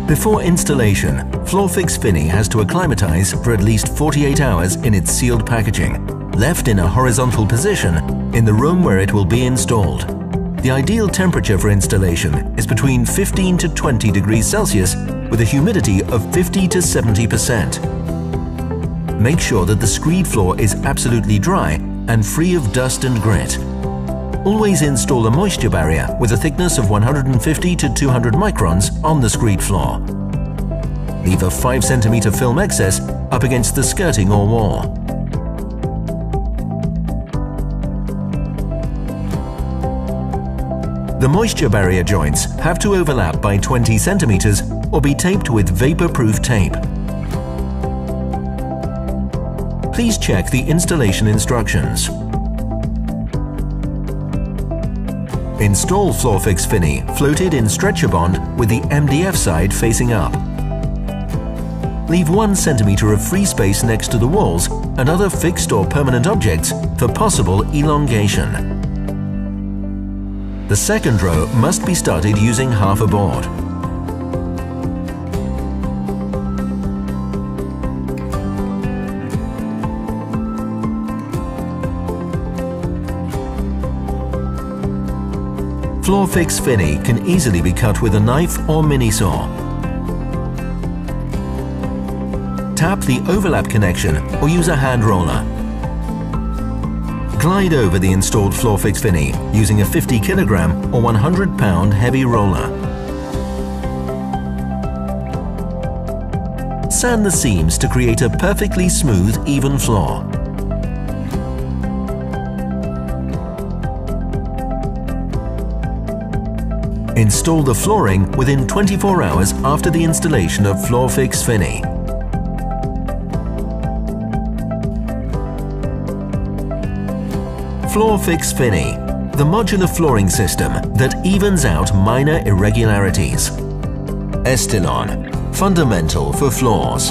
Before installation, Floorfixx Fini has to acclimatize for at least 48 hours in its sealed packaging, left in a horizontal position in the room where it will be installed. The ideal temperature for installation is between 15 to 20 degrees Celsius with a humidity of 50 to 70%. Make sure that the screed floor is absolutely dry and free of dust and grit. Always install a moisture barrier with a thickness of 150 to 200 microns on the screed floor. Leave a 5 cm film excess up against the skirting or wall. The moisture barrier joints have to overlap by 20 centimeters or be taped with vapor-proof tape. Please check the installation instructions. Install Floorfixx Fini floated in stretcher bond with the MDF side facing up. Leave 1 centimeter of free space next to the walls and other fixed or permanent objects for possible elongation. The second row must be started using half a board. Floorfixx Fini can easily be cut with a knife or mini saw. Tap the overlap connection or use a hand roller. Glide over the installed Floorfixx Fini using a 50 kg or 100 pound heavy roller. Sand the seams to create a perfectly smooth, even floor. Install the flooring within 24 hours after the installation of Floorfixx Fini. Floorfixx Fini, the modular flooring system that evens out minor irregularities. Estilon, fundamental for floors.